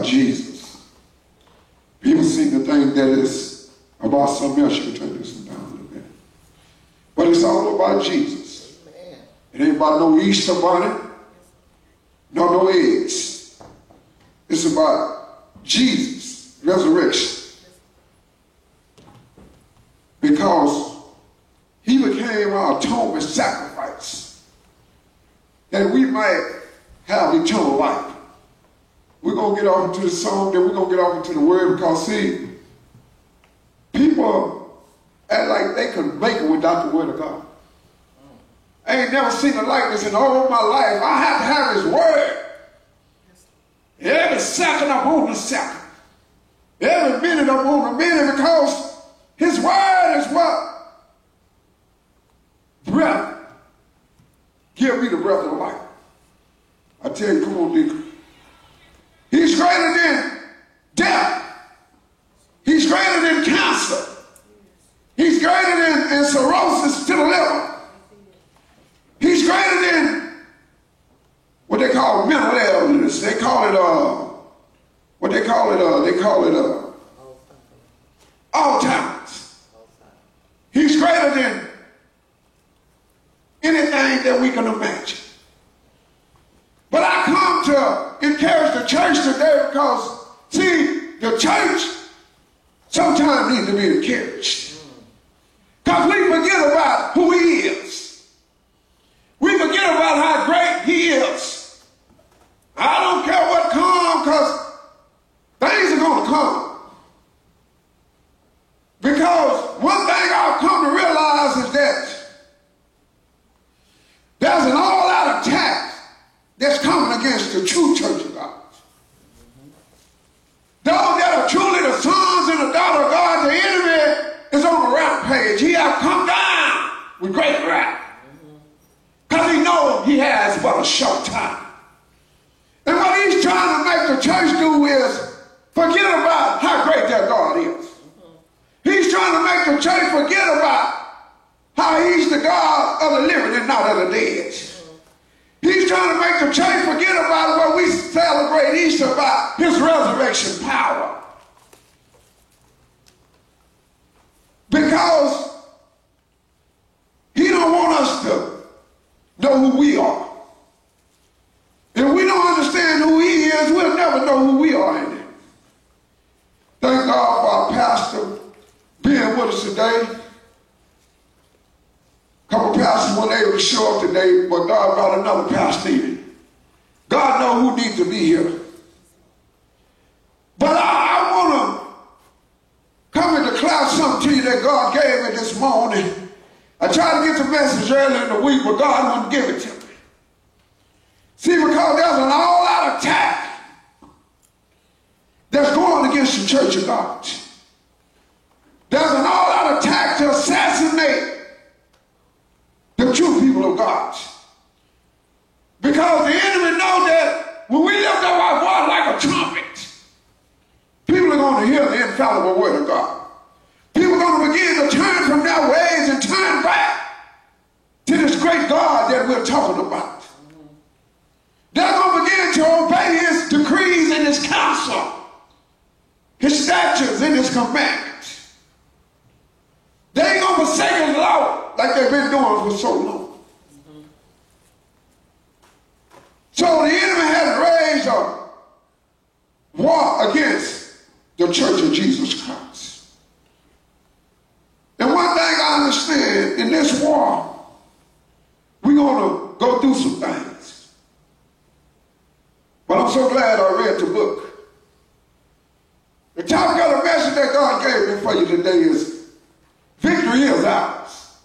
Jesus. People seem to think that it's about something else. You can turn this down a little bit. But it's all about Jesus. Amen. It ain't about no Easter bunny, no eggs. It's about Jesus' resurrection. Because he became our atonement sacrifice, that we might have eternal life. We're going to get off into the song, then we're going to get off into the word, because see, people act like they can make it without the word of God. I ain't never seen a likeness in all my life. I have to have his word. Every second I'm on the second. Every minute I'm on the minute, because his word is what? Breath. Give me the breath of life. I tell you, come on, Deacon. He's greater than death. He's greater than cancer. He's greater than cirrhosis to the liver. He's greater than what they call mental illness. They call it, they call it Alzheimer's. He's greater than anything that we can imagine. But I come to encourage the church today because, see, the church sometimes needs to be encouraged. Because we forget about who he is. We forget about how great he is. I don't care what comes, because things are going to come. Because one thing I've come to realize is that there's an all-out attack that's coming against the true church of God. Those that are truly the sons and the daughters of God, the enemy is on a rampage. He has come down with great wrath. Because he knows he has but a short time. And what he's trying to make the church do is forget about how great their God is. He's trying to make the church forget about how he's the God of the living and not of the dead. He's trying to make the church forget about what we celebrate Easter, about his resurrection power. Because he don't want us to know who we are. If we don't understand who he is, we'll never know who we are in it. Thank God for our pastor being with us today. A couple of pastors weren't able to show up today, but God brought another pastor in. God knows who needs to be here. But I want to come and declare something to you that God gave me this morning. I tried to get the message earlier in the week, but God wouldn't give it to me. See, because there's an all-out attack that's going against the church of God. There's an all-out attack to assassinate the true people of God. Because the enemy knows that when we lift up our voice like a trumpet, people are going to hear the infallible word of God. People are going to begin to turn from their ways and turn back to this great God that we're talking about. They're going to begin to obey his decrees and his counsel, his statutes and his commandments. They ain't going to forsake his law like they've been doing for so long. So the enemy has raised a war against the church of Jesus Christ. And one thing I understand, in this war, we're going to go through some things. But I'm so glad I read the book. The topic of the message that God gave me for you today is victory is ours.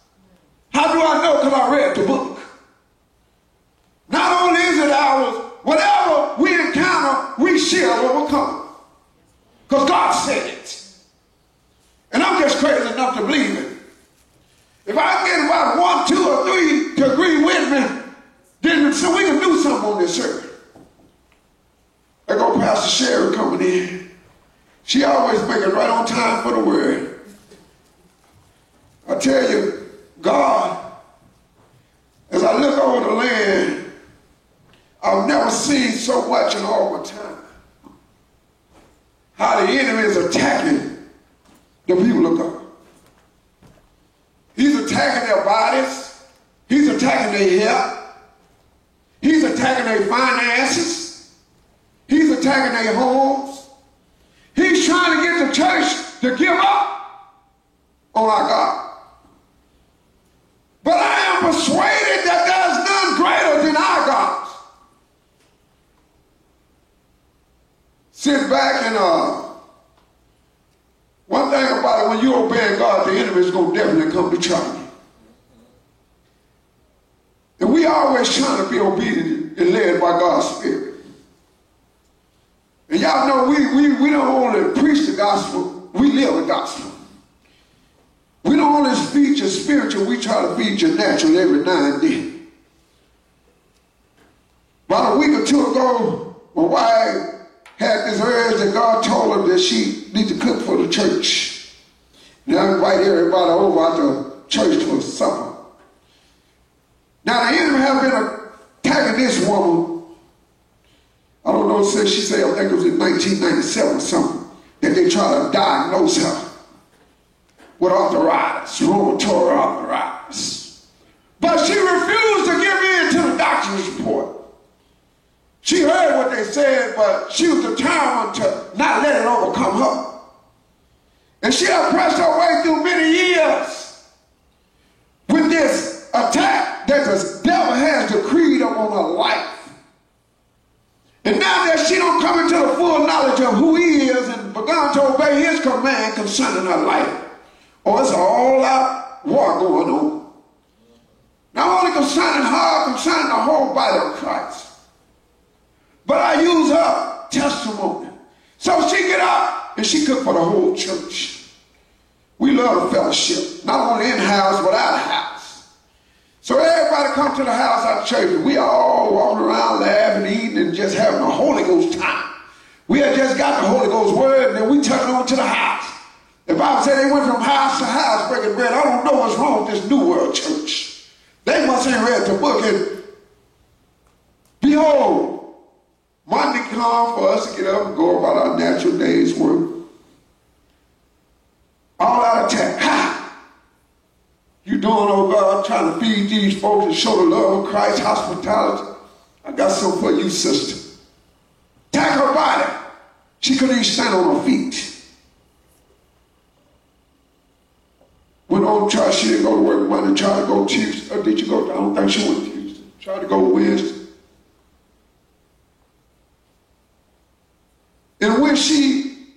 How do I know? Because I read the book. Not only is it ours, whatever we encounter, we shall overcome. Because God said it. And I'm just crazy enough to believe it. If I get about 1, 2, or 3 to agree with me, then so we can do something on this earth. There go Pastor Sherry coming in. She always make it right on time for the word. I tell you, God, as I look over the land, I've never seen so much in all my time. how the enemy is attacking the people of God. He's attacking their bodies. He's attacking their health. He's attacking their finances. He's attacking their homes. He's trying to get the church to give up on our God. But I am persuaded that there's none greater than our God. Sit back and one thing about it, when you obey God, the enemy is going to definitely come to try you. And we always trying to be obedient and led by God's Spirit. And y'all know we don't only preach the gospel, we live the gospel. We don't only feed your spiritual, we try to feed your natural every now and then. About a week or two ago, my wife had this urge that God told her that she need to cook for the church. Now invite everybody over at the church for supper. Now the enemy has been attacking this woman. I don't know, she said, I think it was in 1997 or something, that they try to diagnose her with arthritis, rheumatoid arthritis. But she refused to give in to the doctor's report. She heard what they said, but she was determined to not let it overcome her. And she had pressed her way through many years with this attack that the devil has decreed upon her life. And now that she don't come into the full knowledge of who he is and begun to obey his command concerning her life, it's an all-out war going on. Not only concerning her, concerning the whole body of Christ. But I use her testimony. So she get up and she cooked for the whole church. We love the fellowship, not only in-house but out-of-house. So everybody come to the house at church. We all walking around laughing, eating, and just having a Holy Ghost time. We had just got the Holy Ghost word, and then we took it on to the house. The Bible said they went from house to house breaking bread. I don't know what's wrong with this New World Church. They must have read the book, and behold, Monday come for us to get up and go about our natural day's work. All out attack. Ha! You doing, oh God, trying to feed these folks and show the love of Christ, hospitality. I got something for you, sister. Attack her body. She couldn't even stand on her feet. Went on church, she didn't go to work Monday, tried to go Tuesday. Or did you go? I don't think she went Tuesday. Tried to go Wednesday. And when she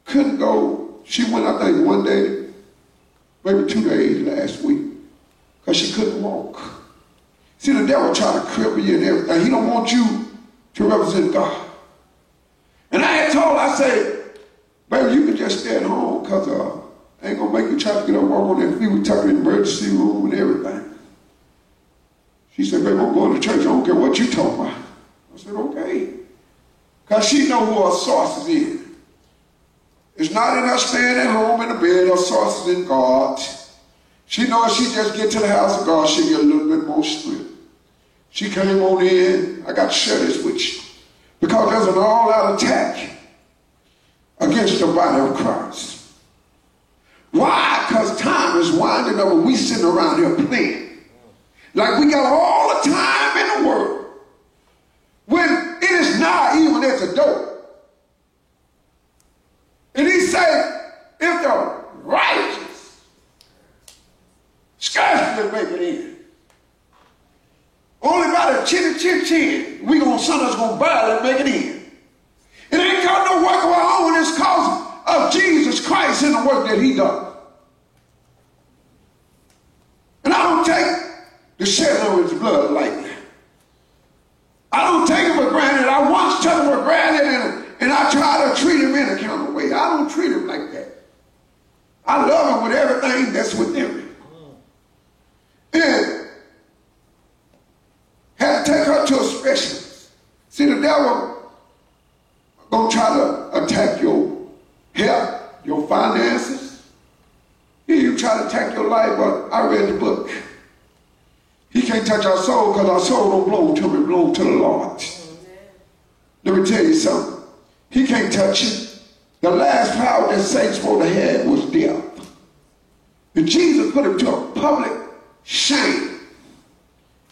couldn't go, she went, I think, one day, maybe 2 days last week, because she couldn't walk. See, the devil try to cripple you and everything. He don't want you to represent God. And I had told her, I said, baby, you can just stay at home, because I ain't going to make you try to get up and walk on that feet. We took her in the emergency room and everything. She said, baby, I'm going to church. I don't care what you talk about. I said, okay. Because she know who her source is in. It's not in her staying at home in the bed. Her source is in God. She knows if she just get to the house of God, she'll get a little bit more strength. She came on in. I got to share this with you. Because there's an all-out attack against the body of Christ. Why? Because time is winding up and we sitting around here playing. Like we got all the time in the world. When it is not even at the door. And he said, if the righteous scarcely make it in, only by the chin, we gonna son us gonna barely make it in. It ain't got no work of our own, it's cause of Jesus Christ and the work that he done. And I don't take the shedding of his blood lightly. I don't take him for granted. I once took him for granted and I try to treat him in a kind of way. I don't treat him like that. I love him with everything that's within me. And had to take her to a specialist. See, the devil gonna try to attack your health, your finances. He'll try to attack your life, but I read the book. He can't touch our soul because our soul don't belong to him, it belongs to the Lord. Let me tell you something. He can't touch it. The last power that Satan's supposed to have was death. And Jesus put him to a public shame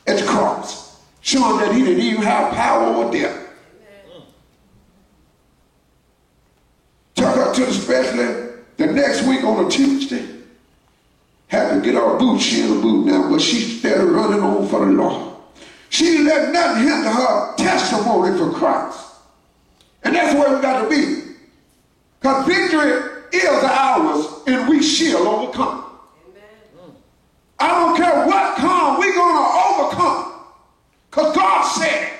at the cross, showing that he didn't even have power over death. Took her to the specialist the next week on a Tuesday. Had to get her boots. She in a boot now, but she's steady running on for the Lord. She didn't let nothing hinder her testimony for Christ. And that's where we got to be. Because victory is ours, and we shall overcome. Amen. I don't care what comes, we're going to overcome. Because God said it.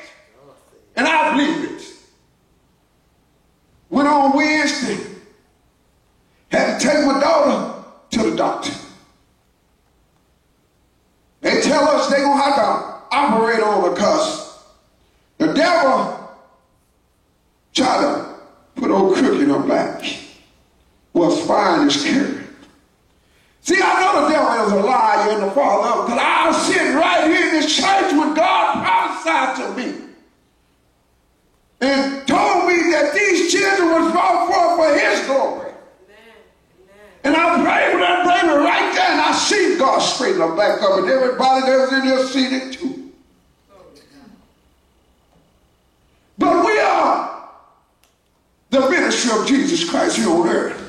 And I believe it. Went on Wednesday. Had to take my daughter to the doctor. They tell us they're going to have to operate on her because the devil tried to put old crook in her back. Was fine as cured. See, I know the devil is a liar and the father of it, because I was sitting right here in this church when God prophesied to me and told me that these children was brought forth for his glory. And I prayed for that baby right there, and I seen God straighten her back up, and everybody that was in there seen it too. But we are the ministry of Jesus Christ here on earth.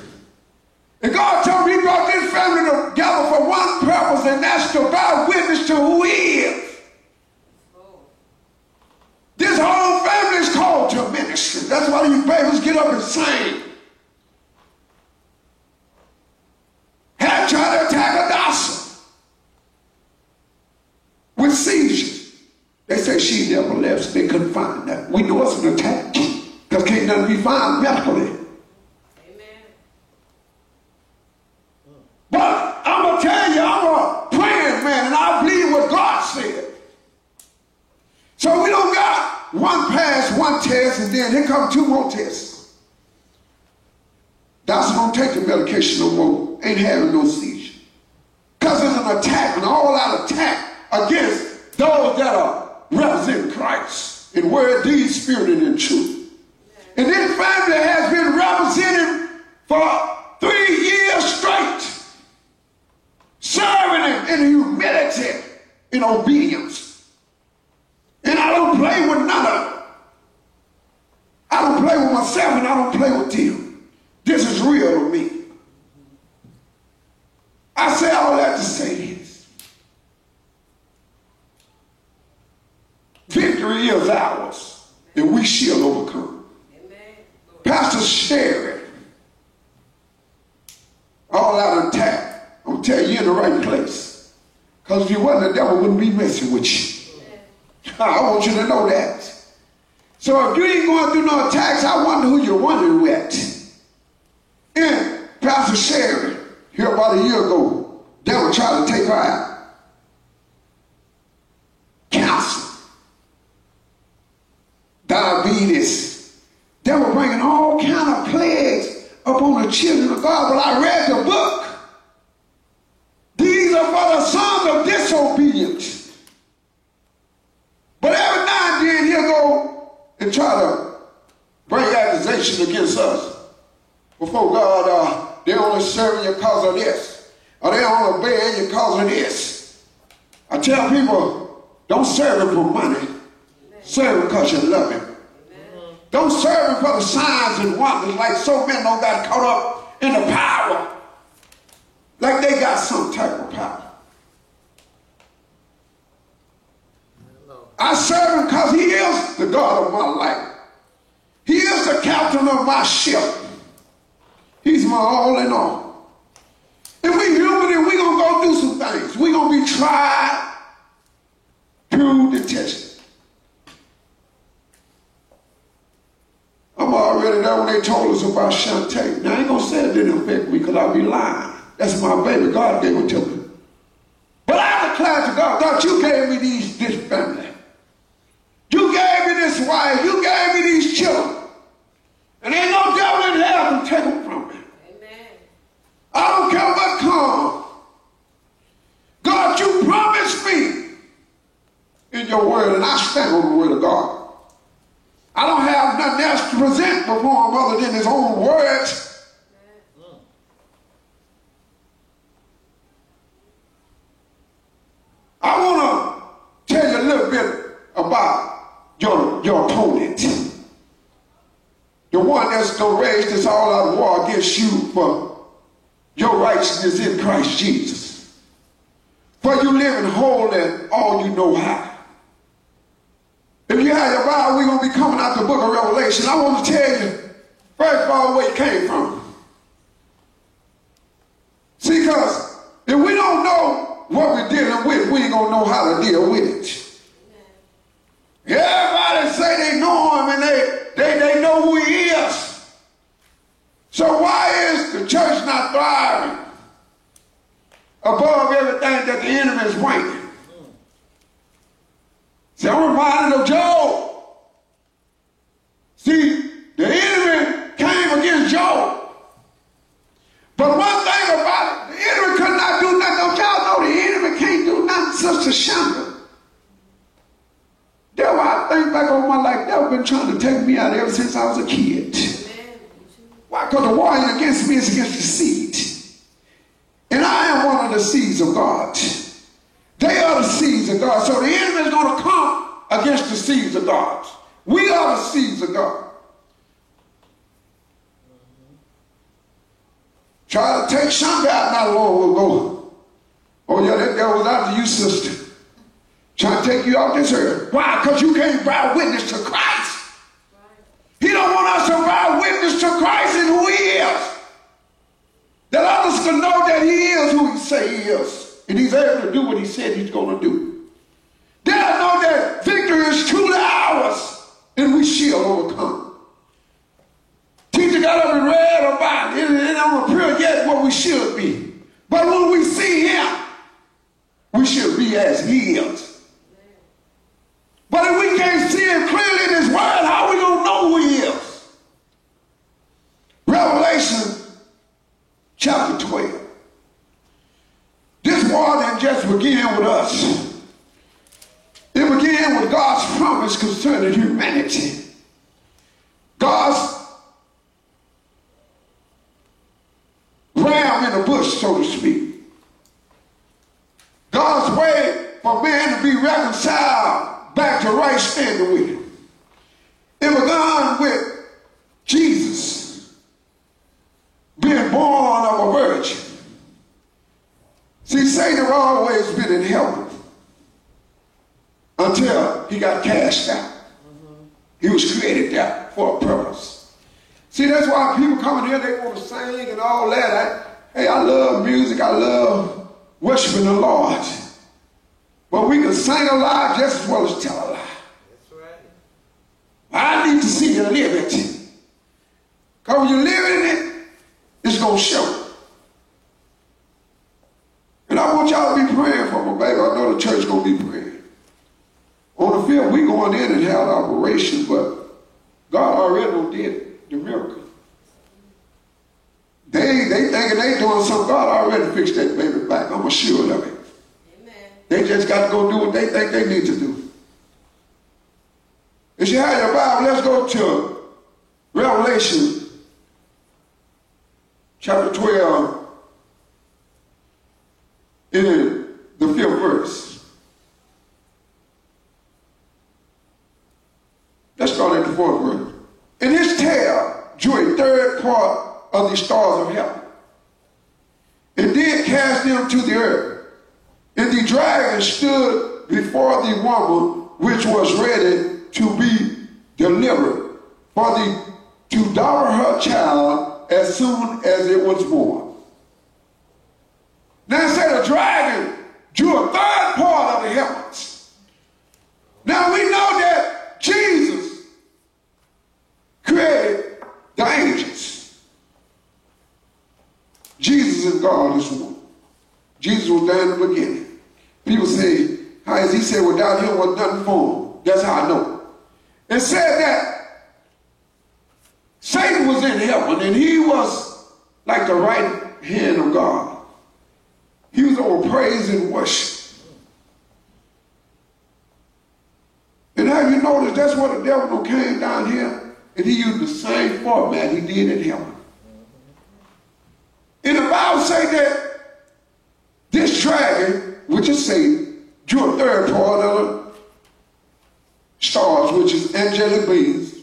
And God told me he brought this family together for one purpose, and that's to bear witness to who he is. This whole family is called to ministry. That's why these babies get up and sing. Had tried to attack a doctor with seizures. They say she never left, so they couldn't find that. We know it's an attack because can't nothing be found medically. Amen. But I'm going to tell you, I'm a praying man, and I believe what God said. So we don't got one pass, one test, and then here come two more tests. Doctor don't take the medication no more. Ain't having no seizure. Because it's an attack, an all-out attack against those that are representing Christ in word, deed, spirit, and in truth. And this family has been represented for 3 years straight, serving him in humility and obedience. And I don't play with none of them. I don't play with myself, and I don't play with them. This is real to me. I say all that to say this. Victory is ours, and we shall overcome. Amen. Pastor Sherry, all out attack. I'm going to tell you, you're in the right place. Because if you wasn't, the devil wouldn't be messing with you. I want you to know that. So if you ain't going through no attacks, I wonder who you're wondering with. And Pastor Sherry, here about a year ago, devil tried to take her out. Cancer, diabetes, devil bringing all kind of plagues upon the children of God. But I read the book. These are for the sons of disobedience. But every now and then he'll go and try to bring accusations against us. Before God, they're only serving you because of this. Or they're only obeying you because of this. I tell people, don't serve him for money. Amen. Serve him because you love him. Amen. Don't serve him for the signs and wonders like so many don't got caught up in the power. Like they got some type of power. I serve him because he is the God of my life. He is the captain of my ship. He's my all in all. And we human and we're going to go through some things. We're going to be tried, proved, and tested. I'm already there when they told us about Shantae. Now I ain't going to say it didn't affect me because I'll be lying. That's my baby. God gave it to me. But I declare to God, God, you gave me this family. You gave me this wife. You gave me these children. And ain't no devil in hell can take them from me. Amen. I don't care what comes. God, you promised me in your word, and I stand on the word of God. I don't have nothing else to present before him other than his own words. I want to tell you a little bit about your opponent. The one that's going to raise this all-out war against you for your righteousness in Christ Jesus. For you living holy all you know how. If you have your Bible, we're going to be coming out the book of Revelation. I want to tell you, first of all, where it came from. See, because if we don't know what we're dealing with, we ain't going to know how to deal with it. Everybody say they know him and they know who he is. So why is the church not thriving above everything that the enemy is bringing? See, I'm reminded of Job. See, the enemy came against Job. But one thing about it, the enemy could not do nothing. Don't y'all know the enemy can't do nothing, Sister Shonda? Devil, I think back on my life, devil been trying to take me out ever since I was a kid. Why? Because the war ain't against me, it's against the seed. And I am one of the seeds of God. They are the seeds of God. So the enemy is going to come against the seeds of God. We are the seeds of God. Try to take Shonda out not long ago. Oh yeah, that devil was after you, sister. Trying to take you off this earth. Why? Because you can't bear witness to Christ. He don't want us to bear witness to Christ and who he is. That others can know that he is who he say he is. And he's able to do what he said he's going to do. They'll know that victory is truly ours and we shall overcome. Teacher got up and read about it. It don't appear yet what we should be. But when we see him, we should be as he is. But if we can't see him clearly in his word, how are we going to know who he is? Revelation chapter 12. This war didn't just begin with us. It began with God's promise concerning humanity. God's ram in the bush, so to speak. God's way for man to be reconciled back to right standing with him. It began with Jesus being born of a virgin. See, Satan had always been in heaven until he got cast out. He was created there for a purpose. See, that's why people coming here, they want to sing and all that. Hey, I love music. I love worshiping the Lord. But we can sing a lie just as well as tell a lie. That's right. I need to see you live it. Because when you live in it, it's going to show. And I want y'all to be praying for me, baby. I know the church going to be praying. On the field, we going in and have operation, but God already did the miracle. They thinking they doing something. God already fixed that baby back. I'm assured of it. Amen. They just got to go do what they think they need to do. If you have your Bible, let's go to Revelation chapter 12 in the 5th verse. Let's start at the 4th verse. And his tail drew a third part of the stars of heaven, and did cast them to the earth. And the dragon stood before the woman which was ready to be delivered, to devour her child as soon as it was born. Now it said the dragon drew a third part of the heavens. Now we know that Jesus created the angels. Jesus and God is one. Jesus was there in the beginning. People say, how is he said without him was nothing formed? That's how I know. It said that Satan was in heaven and he was like the right hand of God. He was over praise and worship. And how you know notice that's what the devil came down here, and he used the same format he did in heaven. And the Bible say that this dragon, which is Satan, drew a third part of the stars, which is angelic beings,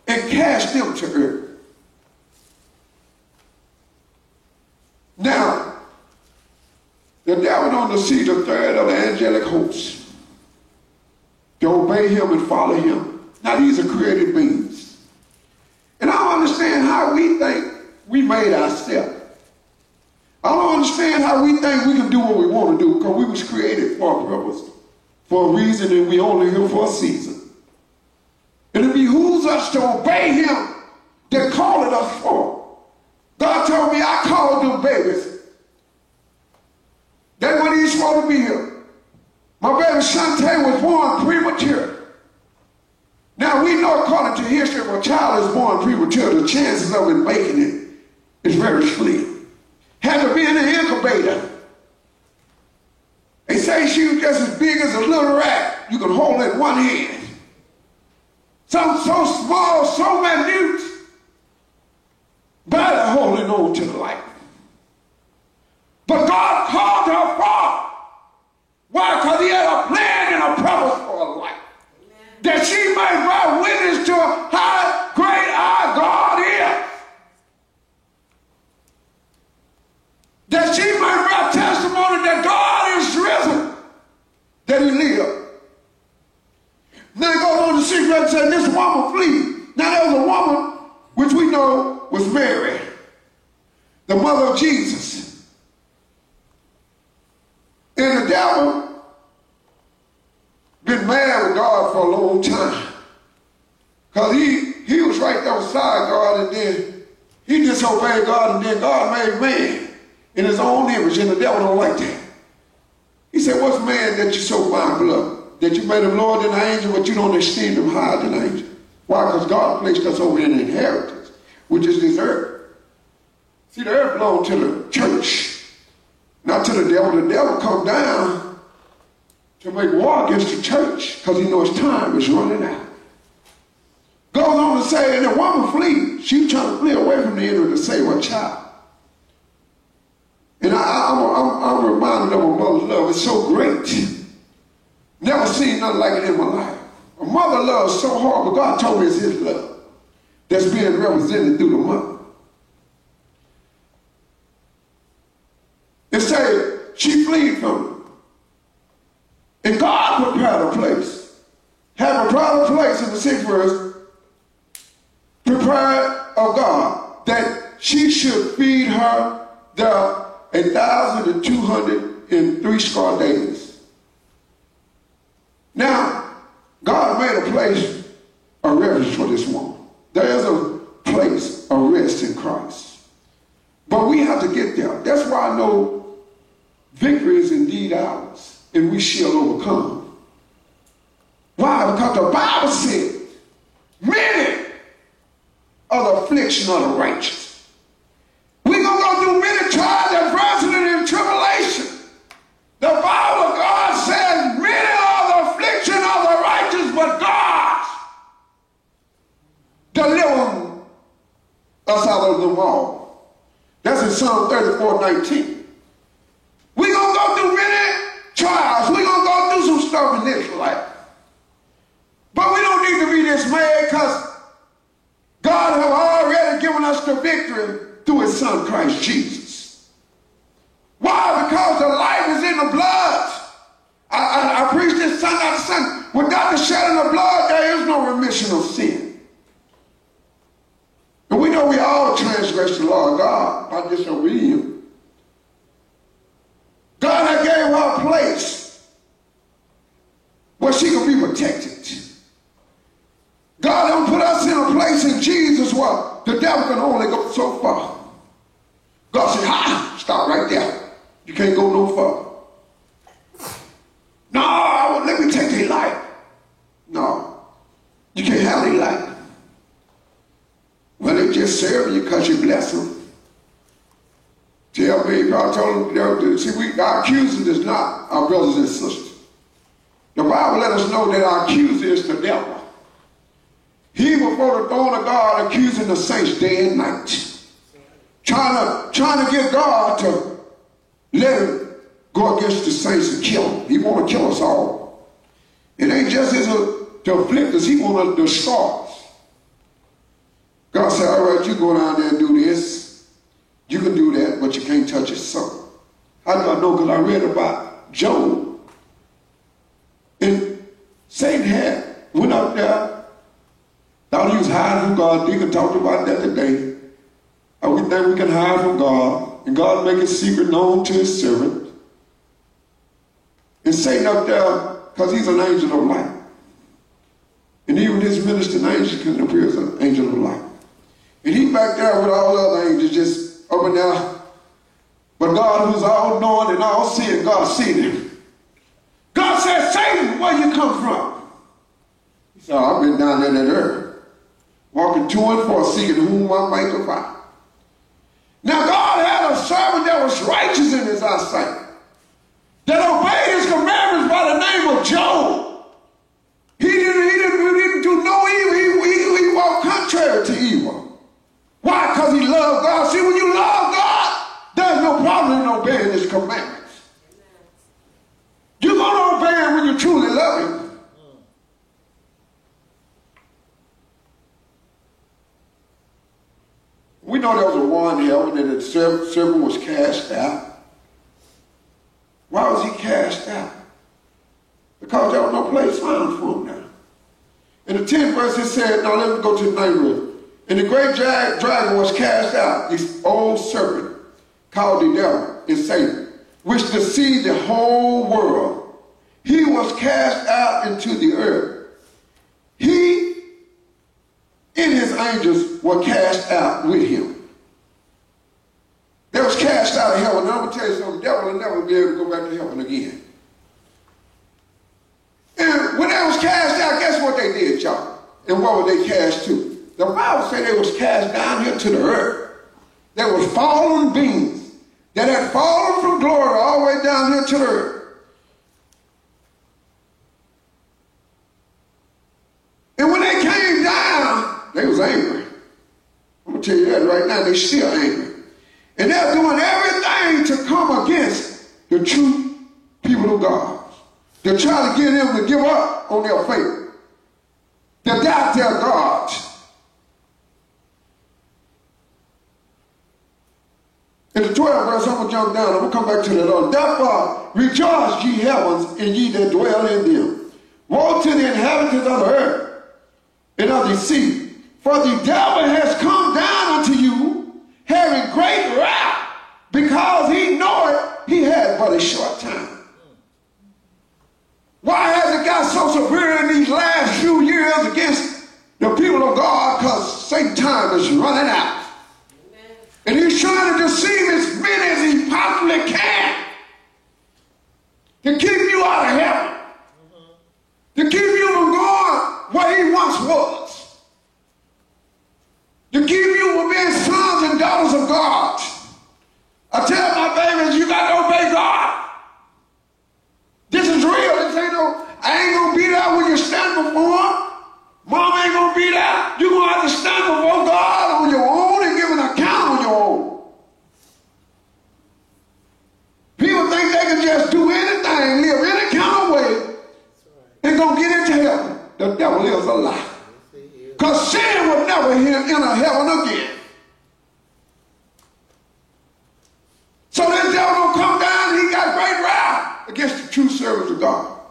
and cast them to earth. Now, the devil don't deceive the third of the angelic hosts to obey him and follow him. Now, these are created beings. And I don't understand how we think we made ourselves. I don't understand how we think we can do what we want to do, because we was created for a purpose, for a reason, and we only here for a season. And it behooves us to obey him that called us for. God told me I called them babies. That when he's supposed to be here. My baby Shante was born premature. Now we know according to history, if a child is born premature, the chances of it making it is very slim. Had to be in the incubator. They say she was just as big as a little rat. You can hold it in one hand. So small, so minute, barely holding on to the light. But God called her forth. Why? Because he had a plan and a purpose for her life. That she might bear witness to how great our God is. That she might bear testimony that God is risen, that he lived. Then it goes on to see and say, this woman flee. Now there was a woman, which we know was Mary, the mother of Jesus. And the devil been mad with God for a long time. Because he was right there beside God, and then he disobeyed God, and then God made man in his own image, and the devil don't like that. He said, what's man that you so mindful of? That you made him lower than an angel, but you don't esteem him higher than an angel. Why? Because God placed us over in inheritance, which is this earth. See, the earth belongs to the church, not to the devil. The devil come down to make war against the church because he knows time is running out. Goes on to say, and the woman flee. She trying to flee away from the enemy to save her child. And I'm reminded of a mother's love. It's so great. Never seen nothing like it in my life. A mother loves so hard, but God told me it's his love that's being represented through the mother. It said she fled from him. And God prepared a place. Have prepared a place in the 6th verse, prepared of God, that she should feed her there 1,203 days. Now, God made a place of refuge for this woman. There is a place of rest in Christ. But we have to get there. That's why I know victory is indeed ours, and we shall overcome. Why? Because the Bible said, many are the affliction of the righteous. We're going to go through many trials, adversity, and tribulation. The Bible of God says, many are the affliction of the righteous, but God deliver us out of them all. That's in Psalm 34:19. We're going to go through many trials. We're going to go through some stuff in this life. But we don't need to be dismayed, because God has already given us the victory through his son, Christ Jesus. Why? Because the life is in the blood. I preach this Sunday after Sunday. Without the shedding of blood, there is no remission of sin. And we know we all transgress the law of God by disobeying him. God had gave her a place where she could be protected. God don't put us in a place in Jesus where the devil can only go so far. God said, stop right there. You can't go no further. No, let me take their life. No, you can't have their life. Well, they just serve you because you bless them. Tell me, God told them, see, our accuser is not our brothers and sisters. The Bible let us know that our accuser is the devil. He before the throne of God accusing the saints day and night. Trying to get God to let him go against the saints and kill them. He want to kill us all. It ain't just to afflict us. He want to destroy us. God said, all right, you go down there and do this. You can do that, but you can't touch his soul. How do I know? Because I read about Job. And Satan went up there, thought he was hiding from God. Deacon talked about that today. We think we can hide from God, and God make his secret known to his servant. And Satan up there, because he's an angel of light. And even his ministering angel can appear as an angel of light. And he back there with all the other angels just up and down. But God, who's all knowing and all seeing, God seen him. God said, Satan, where you come from? He said, I've been down there that earth, walking to and fro, seeking whom I might find. Now God had a servant that was righteous in his eyesight, that obeyed his commandments by the name of Job. He didn't do no evil. He walked contrary to evil. Why? Because he loved God. See, when you love God, there's no problem in obeying his commandments. You're going to obey him when you truly love him. We know there was a war in heaven and the serpent was cast out. Why was he cast out? Because there was no place found for him now. In the 10th verse it said, now let me go to the 9th verse. And the great dragon was cast out, this old serpent called the devil and Satan, which deceived the whole world. He was cast out into the earth. He and his angels were cast out with him. They was cast out of heaven. And I'm going to tell you something, the devil will never be able to go back to heaven again. And when they was cast out, guess what they did, y'all? And what were they cast to? The Bible said they was cast down here to the earth. There was fallen beings that had fallen from glory all the way down here to the earth. And when they came down, they was angry. I'm going to tell you that right now, they're still angry. And they're doing everything to come against the true people of God. They're trying to get them to give up on their faith. They doubt their God. In the 12th verse, I'm going to jump down. I'm going to come back to that other. Therefore, rejoice, ye heavens, and ye that dwell in them. Woe to the inhabitants of the earth and of the sea. For the devil has come down unto you, having great wrath, because he knoweth he had but a short time. Why has it got so severe in these last few years against the people of God? Because Satan's time is running out. Amen. And he's trying to deceive as many as he possibly can to keep you out of heaven, to keep you from going where he once was, to keep you from being sons and daughters of God. I tell my babies, you got to obey God. This is real. This ain't no, I ain't going to be there when you stand before him. Mom ain't going to be there. You're going to have to stand before God on your own and give an account on your own. People think they can just do anything, live any kind of way, and go get into heaven. The devil is a lie. Because sin will never enter heaven again. So this devil don't come down, he got great wrath against the true servants of God,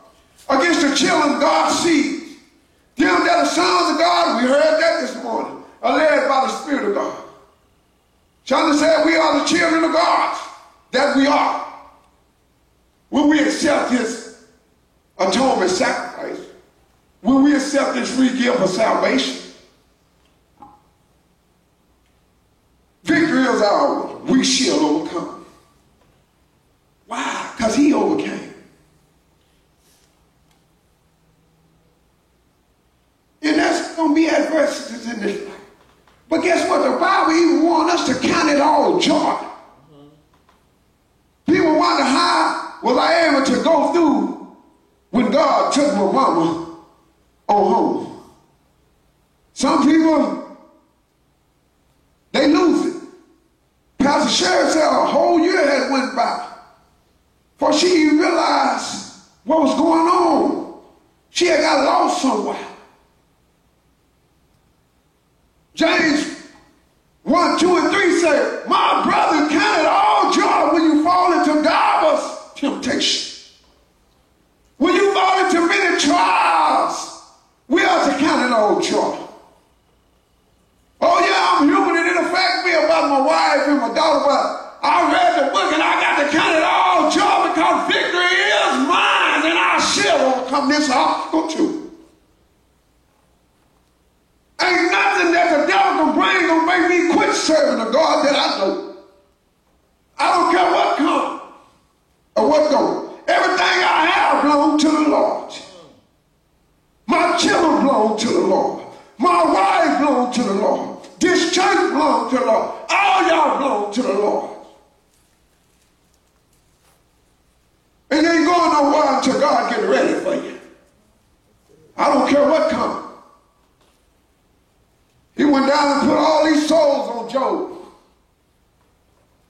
against the children God sees. Them that are sons of God, we heard that this morning, are led by the Spirit of God. Shonda said we are the children of God, that we are. When we accept his atonement sacrifice, when we accept his free gift of salvation, victory is ours. We shall overcome. Why? Because he overcame. And that's going to be adversities in this life. But guess what? The Bible even wants us to count it all joy. People wonder how was I able to go through when God took my mama on home. Some people, they lose it. Pastor Sherry said a whole year had went by before she even realized what was going on. She had got lost somewhere. James 1, 2, and 3 say, my brother, count it all joy when you fall into divers temptation. When you fall into many trials, we are to count it all joy. Oh yeah, I'm human and it affects me about my wife and my daughter, but I read the book and I got to count it all joy because victory is mine and I shall overcome this obstacle too. Ain't nothing that the devil can bring gonna make me quit serving the God that I know. I don't care what comes or what goes. Everything I have belongs to the Lord. My children belong to the Lord. My wife belongs to the Lord. This church belongs to the Lord. All y'all belong to the Lord. And you ain't going nowhere until God get ready for you. I don't care what comes. He went down and put all these souls on Job.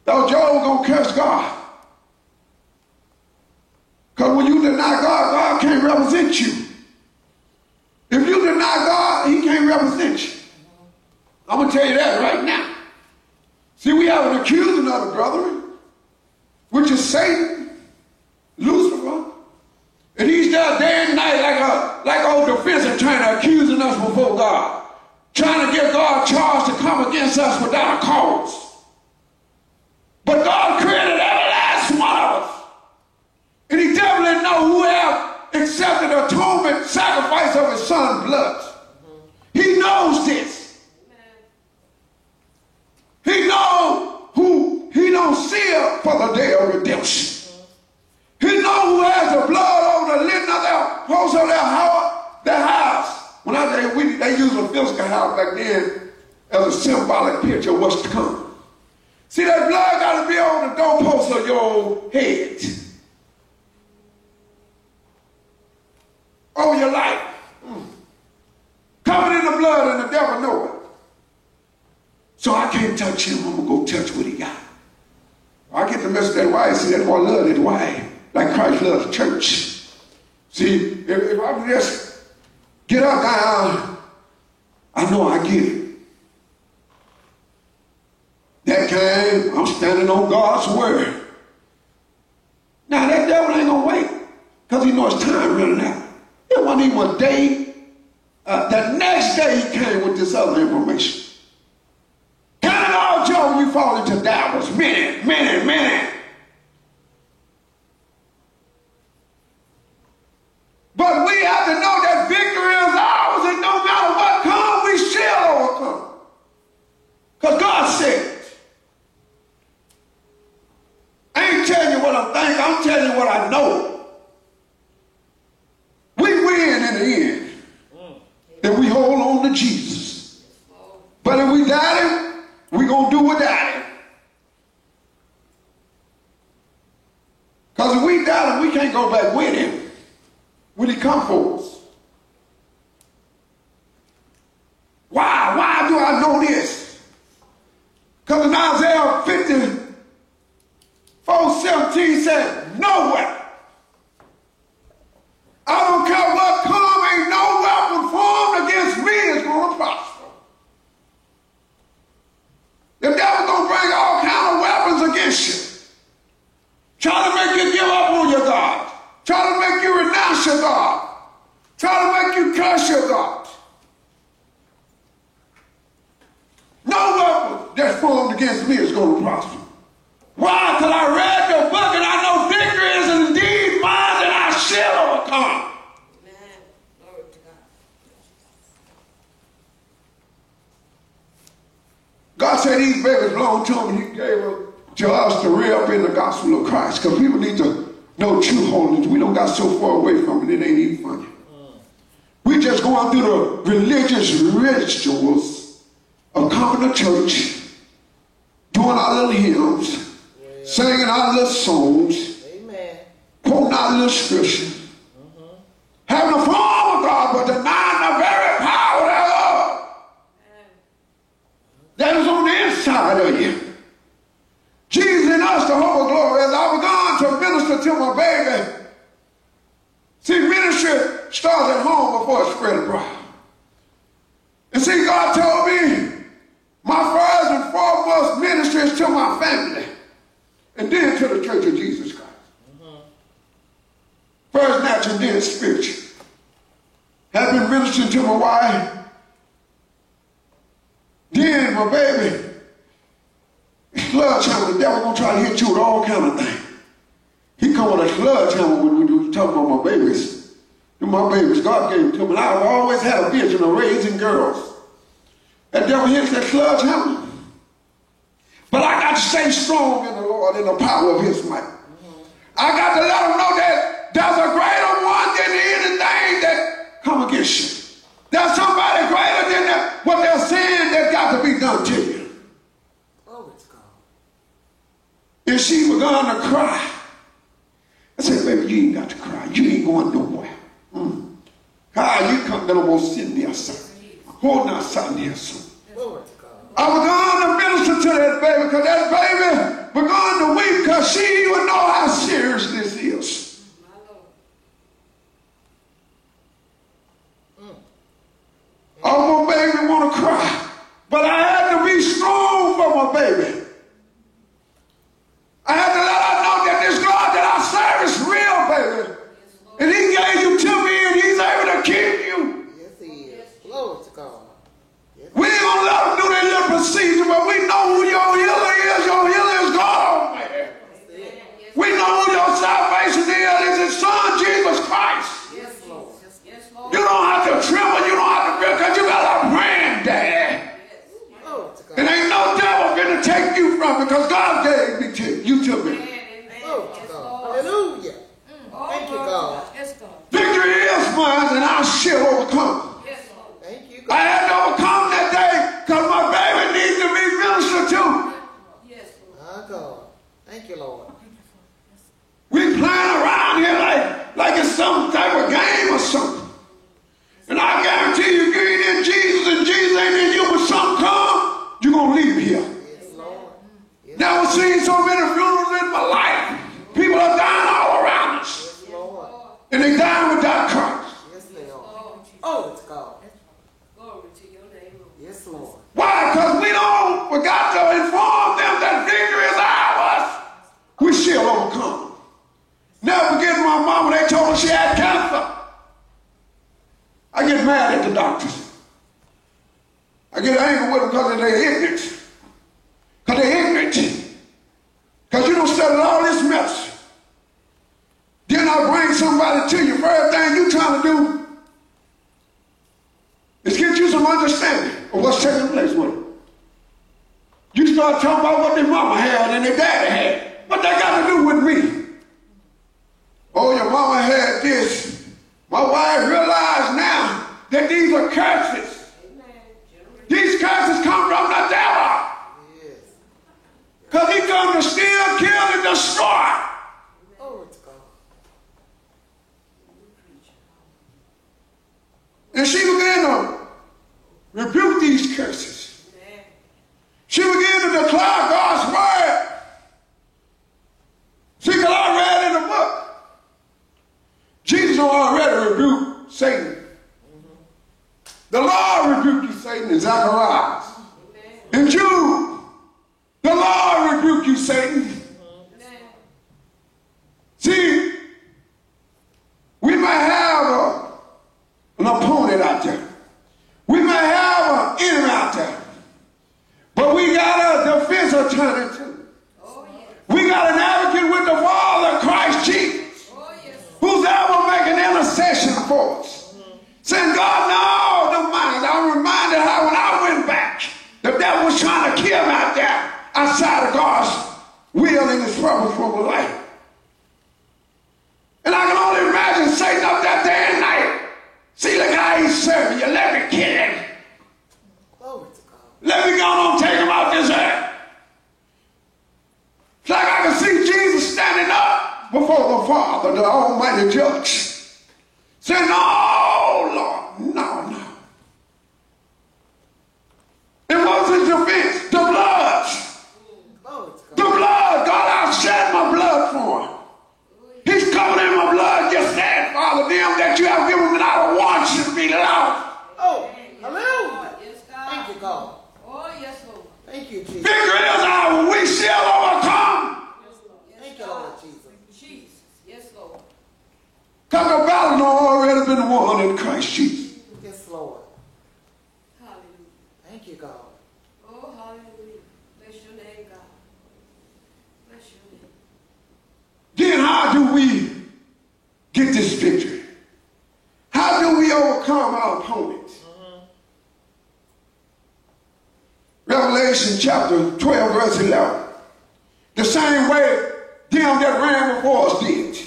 Now Job gonna curse God. Because when you deny God, God can't represent you. If you deny God, he can't represent you. I'm going to tell you that right now. See, we have an accuser of the brethren, which is Satan, Lucifer. And he's there day and night like old defense attorney accusing us before God, trying to get God charged to come against us without a cause. But God created every last one of us. And he definitely knows who have accepted the atonement sacrifice of his son's blood. He knows this. He knows who he don't seal for the day of redemption. He knows who has the blood over the lintel of their post of their house. When they used a physical house back then as a symbolic picture of what's to come. See, that blood got to be on the doorpost of your head. Over your life. Covered in the blood and the devil know it. So I can't touch him, I'm going to go touch what he got. I get the message that wife, see that boy love his wife like Christ loves the church. See, if I can just get up down, I know I get it. That kind, I'm standing on God's word. Now that devil ain't going to wait because he knows time running out. It wasn't even a day. The next day he came with this other information. Count it all joy when you fall into divers. Many. But we have to know that victory is ours, and no matter what comes, we shall overcome. Because God said, I ain't telling you what I'm thinking, I'm telling you what I know. We win in the end if we hold on to Jesus. But if we doubt him, we're going to do without him. Because if we doubt him, we can't go back with him when he comes for us. Why do I know this? Because in Isaiah 54:17 said, nowhere. I don't care what comes, ain't no weapon formed against me is going to prosper. The devil's going to bring all kinds of weapons against you. Try to make you give up on your God. Try to make you renounce your God. Try to make you curse your God. No weapon that's formed against me is going to prosper. Why? Because I read your book and I know victory is indeed mine and I shall overcome. Amen. Glory to God. God said these babies belong to him and he gave them to us to rear up in the gospel of Christ. Because people need to know true holiness. We don't got so far away from it, it ain't even funny. We just going through the religious rituals of coming to church, doing our little hymns, singing our little songs, quoting our little scriptures, having a form of God, but denying the very power thereof. starts at home before it spread abroad. And see, God told me my first and foremost ministry is to my family and then to the Church of Jesus Christ. First natural, then spiritual. Have been ministering to my wife. Then my baby. Sledgehammer, the devil gonna try to hit you with all kind of things. He come with a sledgehammer when we were talking about my babies. And my babies, God gave them to me. And I've always had a vision of raising girls. That devil hits that sledgehammer. But I got to stay strong in the Lord in the power of his might. I got to let them know that there's a greater one than anything that come against you. There's somebody greater than that. What they're saying that's got to be done to you. And she began to cry. I said, baby, you ain't got to cry. You ain't going nowhere. You come to the most in there, son. Hold on, son, there, son. I began to minister to that baby because that baby began to weep because she would know how serious this is. Oh, my baby want to cry. But I had to be strong for my baby. I had to let her know that this God that I serve is real, baby. And he gave you to me and he's able to keep you. Yes, he is. Glory to God. Yes. We ain't going to let them do their little procedure, but we know who your healer is. Your healer is God Almighty. We know who your salvation is. It's his son, Jesus Christ. Yes, Lord. Yes, Lord. You don't have to tremble. You don't have to fear because you got a praying daddy. It ain't no devil going to take you from it because God gave me to you to me. Hallelujah. Thank you, God. Victory is mine and I shall overcome. Thank you, God. I had to overcome that day because my baby needs to be ministered to. My God. Thank you, Lord. We playing around here like it's some type of game or something. And I guarantee you, if you ain't in Jesus and Jesus ain't in you, when something comes, you're going to leave here. Yes, Lord. Yes, Never seen so many funerals in my life. People are dying all around us. yes, Lord. And they dying without Christ. Yes, they are. Oh, it's God. Glory to your name, Lord. Yes, Lord. Why? Because we forgot to inform them that victory is ours. We shall overcome. Never forget my mama, they told her she had cancer. I get mad at the doctors. I get angry with them because of their ignorance. Because they're ignorant. Because you don't study all this mess. Then I bring somebody to you. First thing you trying to do is get you some understanding of what's taking place with them. You start talking about what their mama had and their daddy had. What they got to do with me? Oh, your mama had this. My wife realized now that these are curses. These curses come from the devil. Yes. Because he comes to steal, kill, and destroy. Oh, it's God. And she began to rebuke these curses. She began to declare God's word. See, because I read in the book, Jesus already rebuked Satan. The Lord rebuked you, Satan, in Zechariah. In Jude, the Lord rebuked you, Satan. See, we might have an opponent out there. We might have an enemy out there. But we got a defense attorney too. We got an advocate with the Father, Christ Jesus, who's ever making intercession for us. Saying, God, no, don't mind. I'm reminded how when I went back, the devil was trying to kill me out there outside of God's will and his purpose for my life. And I can only imagine Satan up that day and night. See, look how he's serving you. Let me kill him. Let me go on and take him out this earth. It's like I can see Jesus standing up before the Father, the Almighty Judge, saying, no, Lord, no. And what was his defense? The blood. The blood. God, I've shed my blood for him. He's covered in my blood. Just said, Father, them that you have given me, I Christ Jesus. Yes, Lord. Hallelujah. Thank you, God. Oh, hallelujah. Bless your name, God. Bless your name. Then how do we get this victory? How do we overcome our opponents? Revelation chapter 12, verse 11. The same way them that ran before us did.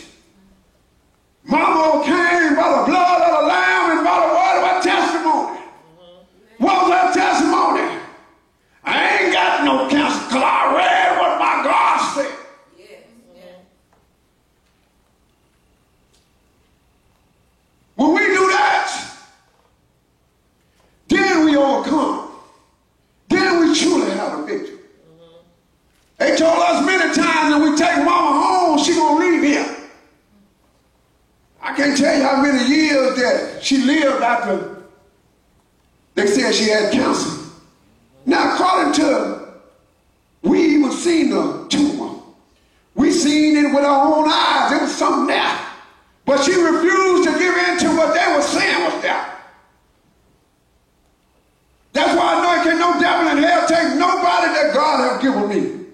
Mama came by the blood of the Lamb and by the word of our testimony. What was our testimony? I ain't got no cancer because I read what my God said. Yes. Yes. When we do that, then we overcome. Then we truly have a victory. They told us many times that we take mama home, she gonna leave here. I can't tell you how many years that she lived after they said she had cancer. Now, according to, we even seen the tumor. We seen it with our own eyes. It was something there. But she refused to give in to what they were saying was there. That's why I know it can't no devil in hell take nobody that God have given me.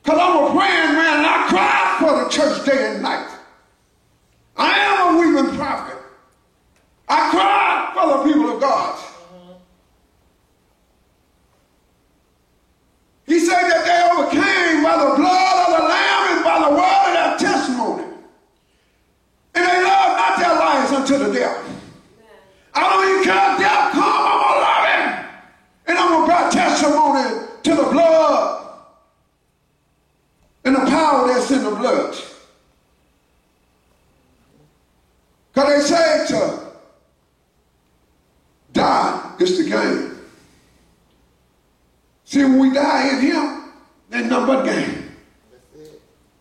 Because I'm a praying man and I cry for the church day and night. I am a weeping prophet. I cry for the people of God. He said that they overcame by the blood of the Lamb and by the word of their testimony. And they loved not their lives unto the death. I don't even care if death come, I'm going to love him. And I'm going to bear testimony to the blood and the power that's in the blood. Because they say to die is the gain. See, when we die in him, there's nothing but gain.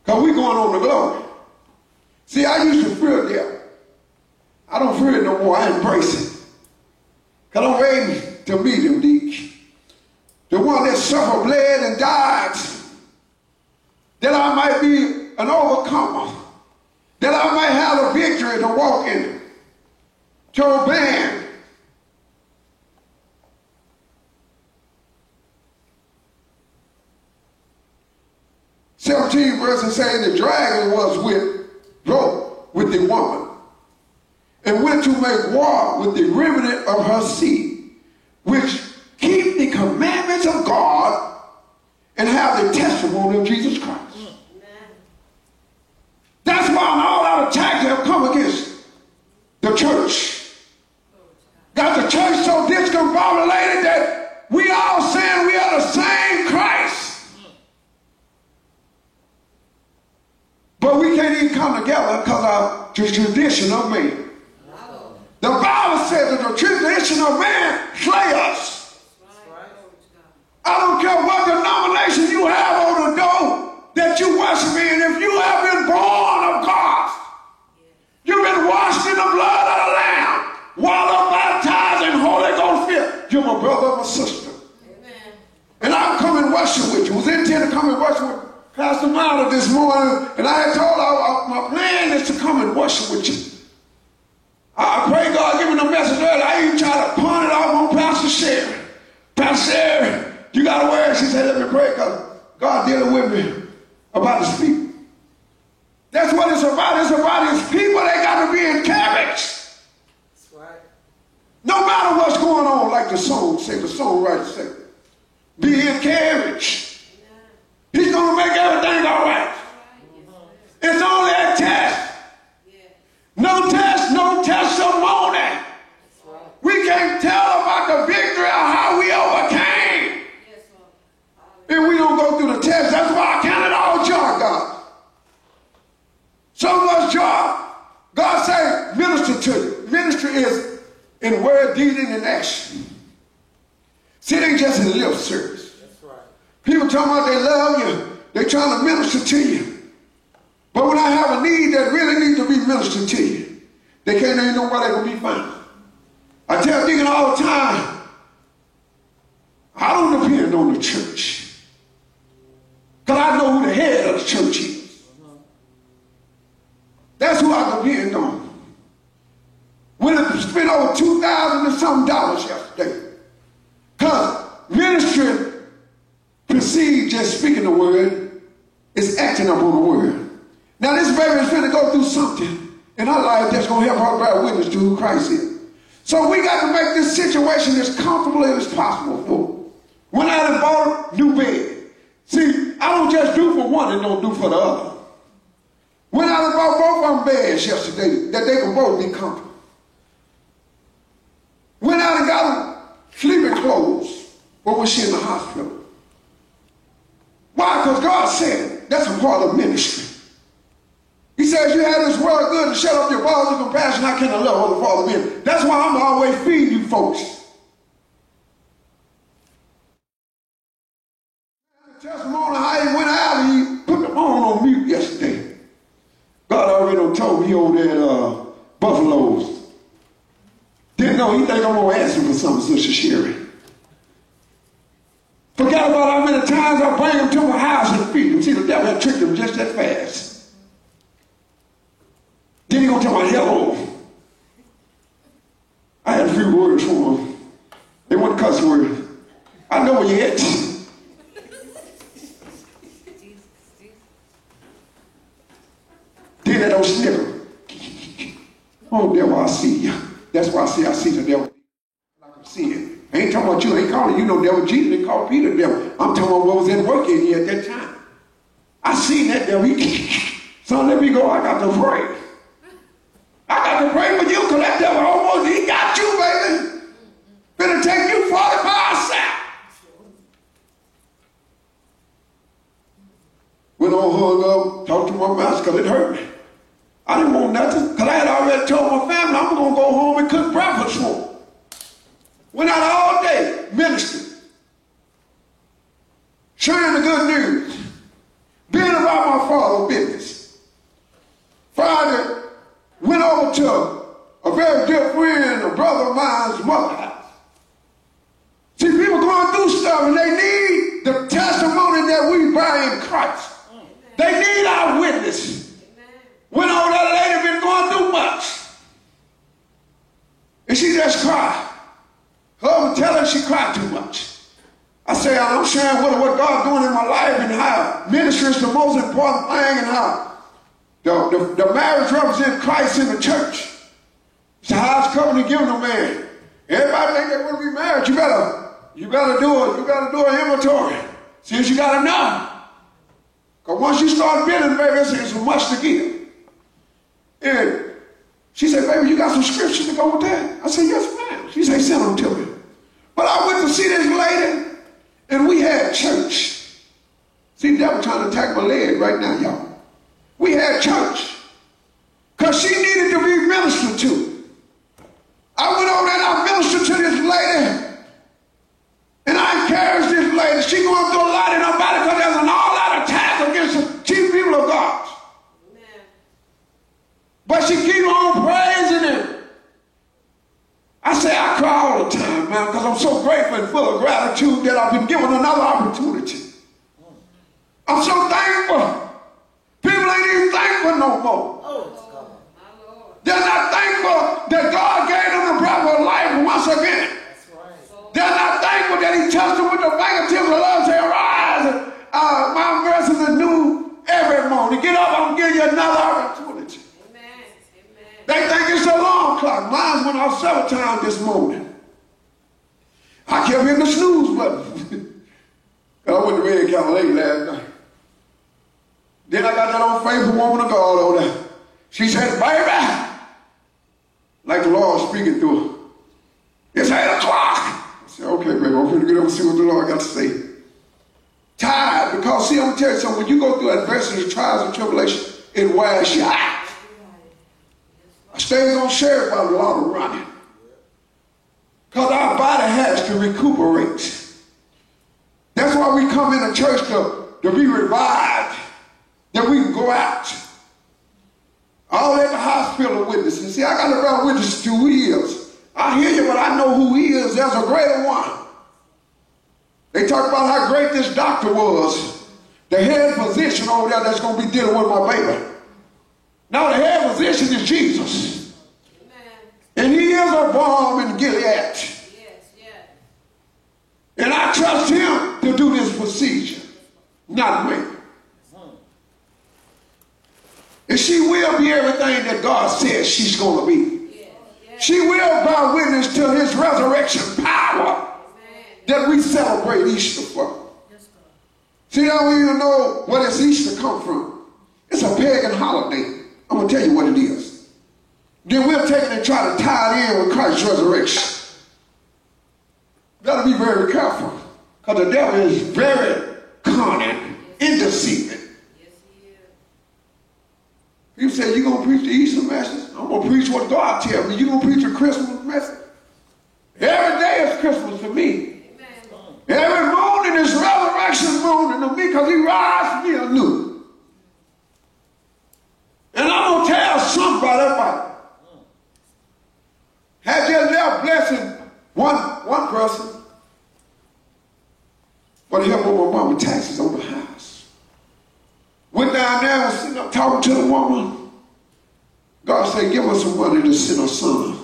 Because we're going on to glory. See, I used to fear death. I don't fear it no more. I embrace it. Because I'm waiting to meet him, Deke. The one that suffered, bled, and died. That I might be an overcomer. That I might have a victory to walk in it. To obey him. Verses saying the dragon was with the woman and went to make war with the remnant of her seed, which keep the commandments of God and have the testimony of Jesus Christ. Amen. That's why all our attacks have come against the church. Got the church so discombobulated that we all saying we are the same Christ. But we can't even come together because of the tradition of man. The Bible says that the tradition of man slay us. I don't care what denomination you have on the door that you worship in. If you have been born of God, you've been washed in the blood of the Lamb, water baptized in Holy Ghost fear, you're my brother or my sister. Amen. And I'll come and worship with you. I was intended to come and worship with Pastor Marta this morning, and I had told her my plan is to come and worship with you. I pray God give me the message earlier. I even tried to pawn it off on Pastor Sherry. Pastor Sherry, you got to wear it. She said, let me pray because God dealing with me about his people. That's what it's about. It's about his people. They got to be encouraged. That's right. No matter what's going on, like the song said, the songwriter said, be encouraged. He's going to make everything all right. It's only a test. No test, no testimony. We can't tell about the victory or how we overcame. And we don't go through the test. That's why I count it all joy, God. So much joy. God say, minister to you. Ministry is in word, deed, and in action. See, it ain't just in lip service. People talking about they love you. They're trying to minister to you. But when I have a need that really needs to be ministered to you, they can't even know where they're going to be found. I tell Deacon all the time, I don't depend on the church. Because I know who the head of the church is. That's who I depend on. When the spent over $2,000 and some dollars yesterday. Because ministry precedes just speaking the word, it's acting upon the word. Now this baby is going to go through something in her life that's going to help her bear witness to who Christ is. So we got to make this situation as comfortable as possible for her. Went out and bought a new bed. See, I don't just do for one and don't do for the other. Went out and bought both of them beds yesterday that they can both be comfortable. Went out and got them sleeping clothes when she in the hospital. Why? Because God said that's a part of ministry. He says you have this world good to shut up your balls of compassion. I cannot love other Father men. That's why I'm always feeding you folks. The testimony how he went out and he put the phone on mute yesterday. God already told me he over there at Buffalo's. Didn't know he think I'm going to ask him for something, Sister Sherry. Forgot about how many times I bring him to my house and feed him. See, the devil had tricked him just that fast. Then he gonna tell my hello. I had a few words for him. They weren't cuss words. I know where you at. Then they don't snicker. Oh, devil, I see you. That's why I see the devil. I can see it. I ain't talking about you. I ain't calling you no devil. Jesus didn't call Peter the devil. I'm talking about what was at work in you at that time. I seen that devil. Son, let me go. I got to pray. I got to pray for you because that devil almost, he got you, baby. Better take you 40 miles south. Went on, hung up, talked to my master because it hurt me. I didn't want nothing because I had already told my family I'm going to go home and cook breakfast for them. Went out all day ministering, sharing the good news, being about my Father's business. Friday, went over to a very dear friend, a brother of mine's mother's house. See, people going through stuff and they need the testimony that we bear in Christ. They need our witness. Went over, that lady been going through much. And she just cried. Her tell her she cried too much. I say, I'm sharing with her what God's doing in my life and how ministry is the most important thing and how the marriage represents Christ in the church. It's the highest covenant given to man. Everybody think they want to be married. You better do an inventory. See what you got to know. Because once you start building, baby, it's so much to give. And she said, baby, you got some scriptures to go with that? I said, yes, ma'am. She said, send them to me. But I went to see this lady, and we had church. See, the devil trying to attack my leg right now, y'all. We had church because she needed to be ministered to. I went over there and I ministered to this lady and I encouraged this lady. She going through a lot in her body because there's an all-out attack against the chief people of God. Amen. But she keep on praising him. I say I cry all the time, man, because I'm so grateful and full of gratitude that I've been given another opportunity. I'm so thankful. People ain't even thankful no more. Oh, they're not thankful that God gave them the breath of life once again. That's right. They're not thankful that he touched them with the fingertips of love. Say, arise, my mercies are new every morning. Get up, I'm going to give you another opportunity. Amen. Amen. They think it's a long clock. Mine went off several times this morning. I kept hitting the snooze button. I went to bed kind of late last night. Then I got that old faithful woman of God over there. She said, baby, like the Lord speaking to her, it's 8 o'clock. I said, okay, baby, I'm going to get up and see what the Lord got to say. Tired, because see, I'm going to tell you something. When you go through adversity, trials, and tribulation, it wears you out. I stay on share about a lot of running. Because our body has to recuperate. That's why we come into church to be revived. That we can go out. All at the hospital witnessing. See, I got to run witness to who he is. I hear you, but I know who he is. There's a greater one. They talk about how great this doctor was. The head physician over there that's going to be dealing with my baby. Now the head physician is Jesus. Amen. And he is a balm in Gilead. Yes, yes. And I trust him to do this procedure, not me. And she will be everything that God says she's going to be. Yes, yes. She will bear witness to his resurrection power that we celebrate Easter for. See, I don't even know where this Easter come from. It's a pagan holiday. I'm going to tell you what it is. Then we'll take it and try to tie it in with Christ's resurrection. Got to be very careful, because the devil is very cunning and deceiving. Yes, he is. You say, you going to preach the Easter message? I'm going to preach what God tells me. You going to preach a Christmas message? Every day is Christmas to me. Amen. Every morning is resurrection morning to me, because he rises me anew. And I'm going to tell somebody about it. Had just left blessing one person for the help of my mama taxes on the house. Went down there and sitting up talking to the woman. God said, give her some money to send her son.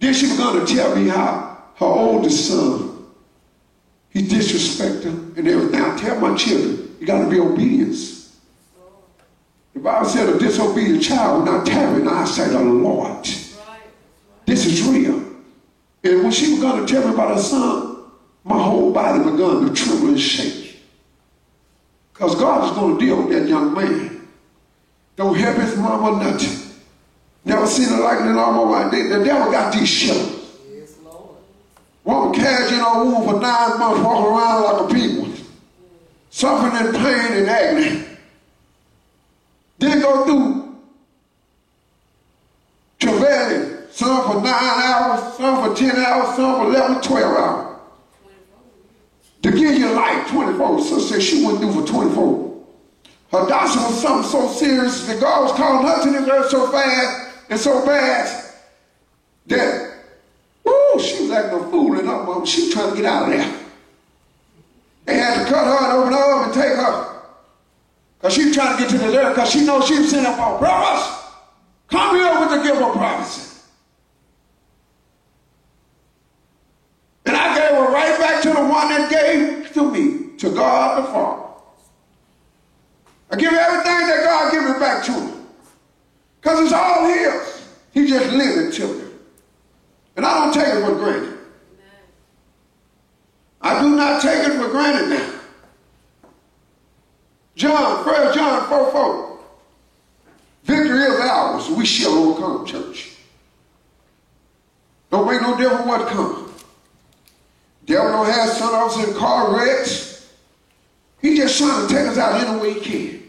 Then she began to tell me how her oldest son, he disrespected her and everything. I tell my children, you got to be obedience. The Bible said a disobedient child will not tarry in the eyesight of the Lord. This is real. And when she was going to tell me about her son, my whole body began to tremble and shake. Because God is going to deal with that young man. Don't help his mama nothing. Never seen it like it in all my life. The devil got these shows. Yes, Lord. Woman carried in her womb for 9 months, walking around like a people, suffering in pain and agony. Then go through travailing. Some for 9 hours, some for 10 hours, some for 11, 12 hours. To give you life, 24. So said she went through for 24. Her doctor was something so serious that God was calling her to this earth so fast and so bad that, woo, she was acting a fool in her mom. She was trying to get out of there. They had to cut her and open her up and take her. Because she was trying to get to the earth because she knows she was sent up on brothers. Come here with the gift of prophecy. And I gave her right back to the one that gave to me, to God the Father. I give everything that God gave me back to him. Because it's all his. He just lent it to me. And I don't take it for granted. Amen. I do not take it for granted now. 1 John 4:4. Victory is ours. We shall overcome, church. Don't make no difference what comes. Devil don't have son of us in car wrecks. He just trying to take us out any way he can.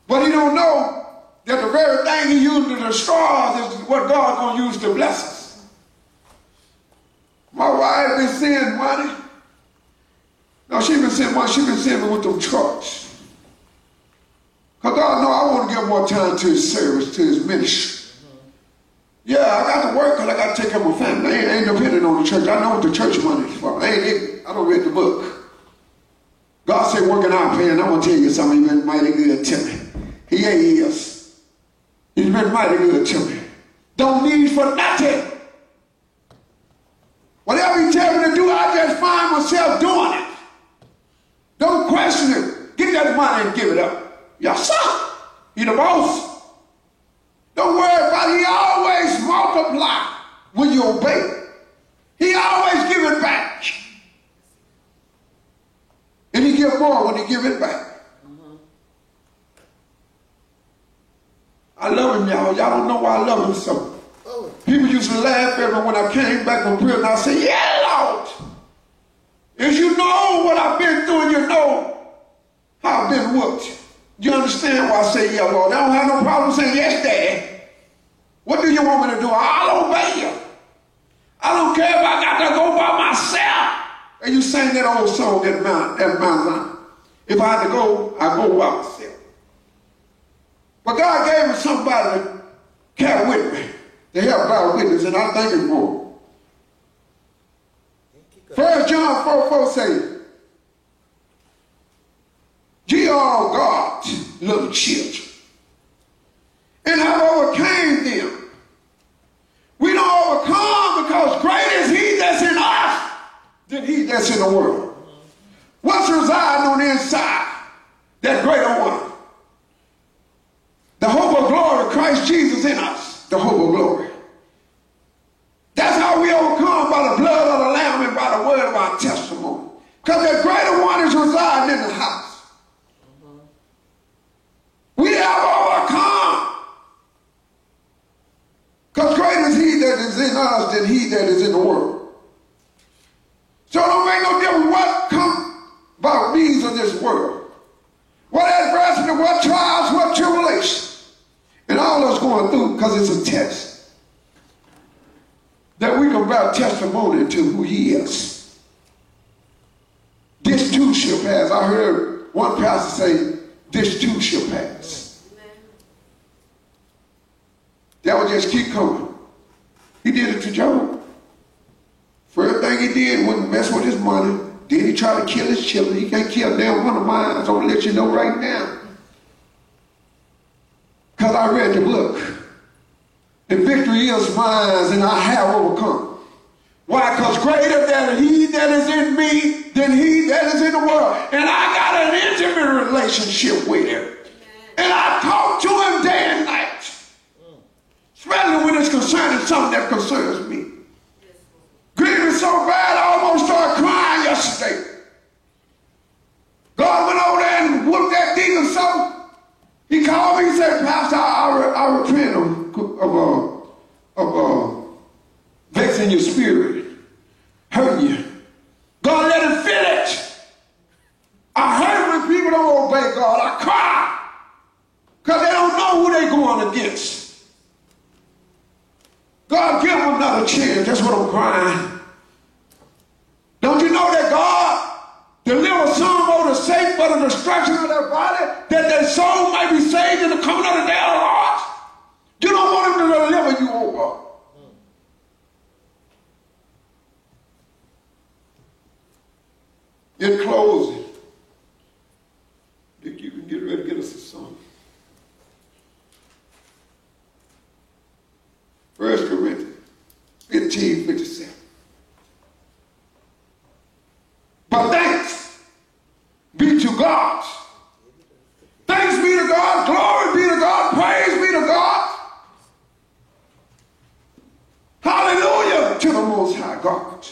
But he don't know that the very thing he used to destroy us is what God's going to use to bless us. My wife been sending money. No, she been sending money. She been sending me with them trucks. Because God know I want to give more time to his service, to his ministry. Yeah, I got to work because I got to take care of my family. I ain't dependent on the church. I know what the church money is for. I don't read the book. God said, working out paying. I'm going to tell you something. He's been mighty good to me. He is. He's been mighty good to me. Don't need for nothing. Whatever he tells me to do, I just find myself doing it. Don't question it. Get that money and give it up. Yes, sir. He the boss. Don't worry about it. He always multiply when you obey. He always give it back. And he give more when he give it back. I love him, y'all. Y'all don't know why I love him so. People used to laugh at me when I came back from prison. I said, yeah, Lord. If you know what I've been through and you know how I've been whooped. You understand why I say, yeah, Lord. I don't have no problem saying, yes, Daddy. What do you want me to do? I'll obey you. I don't care if I got to go by myself. And you sang that old song at Mount Zion. If I had to go, I go by myself. But God gave me somebody to carry with me, to help our witness, and I thank him for it. 1 John 4:4 says, ye are God's little children, and have overcame them. We don't overcome because greater is he that's in us than he that's in the world. What's residing on the inside? That greater one. The hope of glory, Christ Jesus in us, the hope of glory. That's how we overcome, by the blood of the Lamb and by the word of our testimony. Because the greater one is residing in the house. We have overcome. Because greater is he that is in us than he that is in the world. So it don't make no difference what comes by means of this world. What adversity, what trials, what tribulations. And all that's going through, because it's a test. That we can bear testimony to who he is. This too shall pass. I heard one pastor say, this too shall pass. That would just keep coming. He did it to Job. First thing he did wasn't mess with his money. Then he tried to kill his children. He can't kill damn one of mine. I'm going to let you know right now. Because I read the book. The victory is mine, and I have overcome. Why? Because greater than he that is in me than he that is in the world. And I got an intimate relationship with him. And I talk to him day and night. Especially when it's concerning something that concerns me. Grief is so bad I almost started crying yesterday. God went over there and whooped that demon so. He called me and said, Pastor, I repent of vexing your spirit, hurting you. God, let him finish. I hurt when people don't obey God. I cry. Because they don't know who they're going against. God, give them another chance. That's what I'm crying. Don't you know that God delivered some over the sake for the destruction of their body, that their soul may be saved in the coming of the day of the Lord? You don't want him to deliver you over. In closing, if you can get ready to get us a song. 1 Corinthians 15:57. But thanks be to God. Thanks be to God. Glory be to God. Praise be to God. Hallelujah to the Most High God.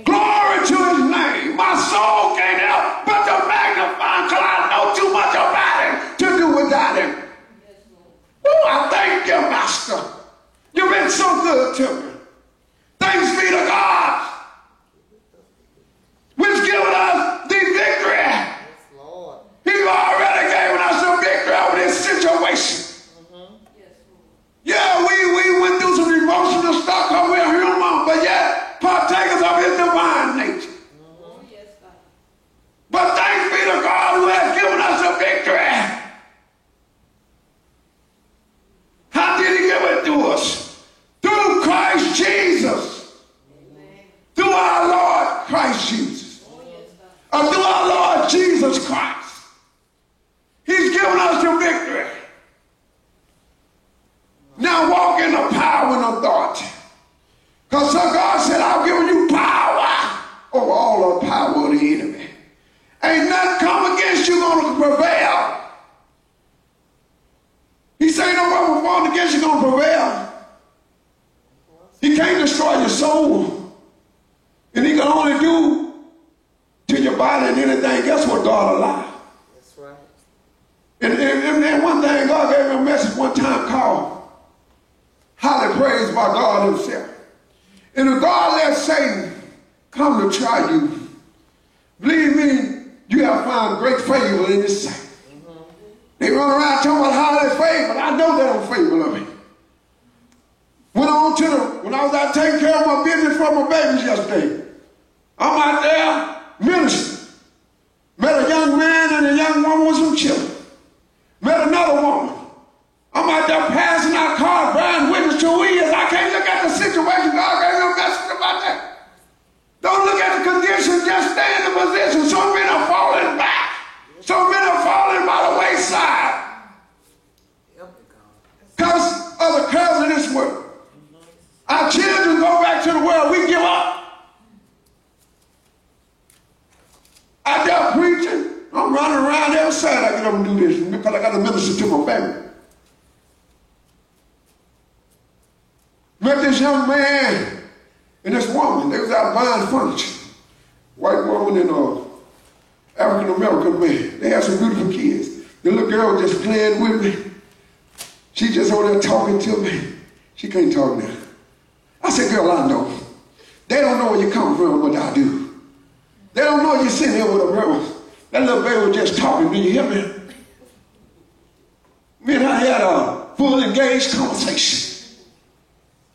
Glory to his name. My soul can't help but to magnify him, because I know too much about him to do without him. Oh, I thank you, Master. You've been so good to me. Thanks be to God, which given us the victory. Yes, Lord. He's already given us the victory over this situation. Yeah, we went through some emotional stuff because we're human, but yet partakers of his divine nature. But thanks be to God who has given us the victory. How did he give it to us? Through Christ Jesus. Amen. Through our Lord Christ Jesus. Or through our Lord Jesus Christ. He's given us the victory. Now walk in the power and authority. Because God said, I've given you power over all the power of the enemy. Ain't nothing come against you going to prevail. He said, no weapon formed against you going to prevail. He can't destroy your soul. And he can only do to your body and anything else what God allows. That's right. And one thing, God gave me a message one time called Highly Praised by God himself. And if God let Satan come to try you, believe me, you have found great favor in his sight. They run around talking about how they favor. I know they don't favor of me. Went on to when I was out taking care of my business for my babies yesterday. I'm out there ministering. Met a young man and a young woman with some children. Met another woman. I'm out there passing out cards, bearing witness to who he is. I can't look at the situation. God gave me a message about that. Don't look at the conditions, just stay in the position. So many are falling back. So many are falling by the wayside. Our children go back to the world. We give up. Out there preaching. I'm running around every side. I get up and do this because I got to minister to my family. Met this young man and this woman. They was out buying furniture. White woman and African American man. They had some beautiful kids. The little girl was just playing with me. She just over there talking to me. She can't talk now. I said, girl, I know. They don't know where you come from, what I do. They don't know you're sitting here with a girl. That little baby was just talking. Do you hear me? Me and I had a full engaged conversation.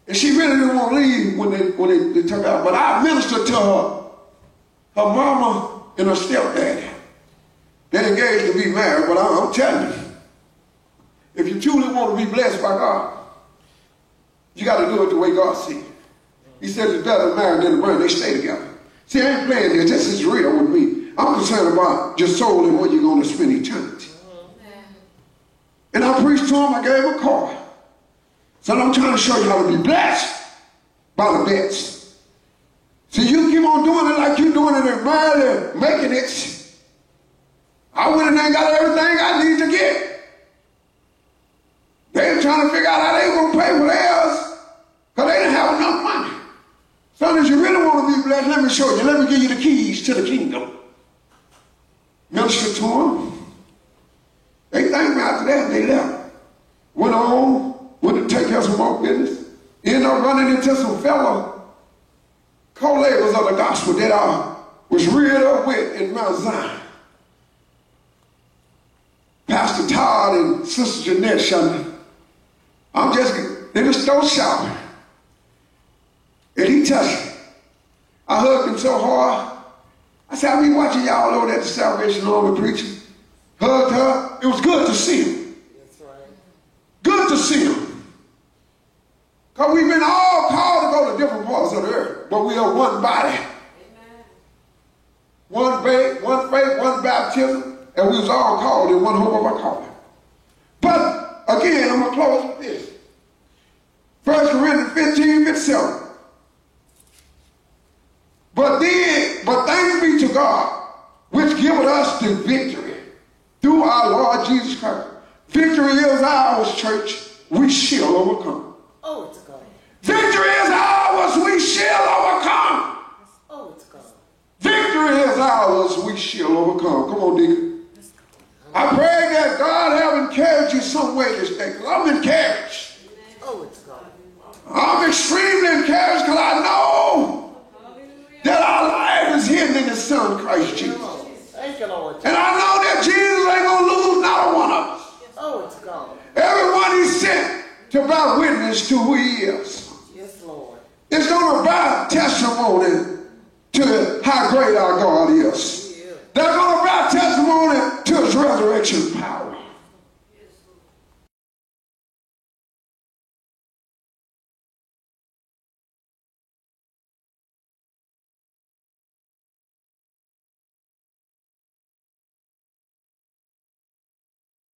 And she really didn't want to leave when they took her out. But I ministered to her mama and her stepdaddy. They're engaged to be married, but I'm telling you, if you truly want to be blessed by God, you got to do it the way God sees it. He says it's better to marry than to burn. They stay together. See, I ain't playing this. This is real with me. I'm concerned about your soul and where you're going to spend eternity. And I preached to him. I gave him a card. So I'm trying to show you how to be blessed by the best. See, you keep on doing it like you're doing it and married, making it. I went in there and got everything I need to get. They were trying to figure out how they were going to pay for theirs because they didn't have enough money. Son, if you really want to be blessed, let me show you. Let me give you the keys to the kingdom. Minister to them. They thanked me after that and they left. Went to take care of some more business. Ended up running into some fellow co-laborers of the gospel that I was reared up with in Mount Zion. Pastor Todd and Sister Jeanette Shundy. They just stole shouting. And he touched me. I hugged him so hard. I said, I've been watching y'all over there at the Salvation Army preaching. Hugged her. It was good to see him. That's right. Good to see him. Because we've been all called to go to different parts of the earth. But we are one body. Amen. One faith, one baptism. And we was all called in one hope of our calling. But again, I'm going to close with this. 1 Corinthians 15:57. But thanks be to God, which giveth us the victory through our Lord Jesus Christ. Victory is ours, church. We shall overcome. Oh, it's God. Victory is ours. We shall overcome. Oh, it's God. Victory is ours. We shall overcome. Come on, Deacon. I pray that God have encouraged you some way this day, because I'm encouraged. Oh, it's God. I'm extremely encouraged because I know that our life is hidden in His Son, Christ Jesus. Thank you, Lord. And I know that Jesus ain't going to lose not one of us. Oh, it's God. Everyone He sent to bear witness to who He is. Yes, Lord. It's going to bear testimony to how great our God is. They're going to bear testimony to His resurrection power.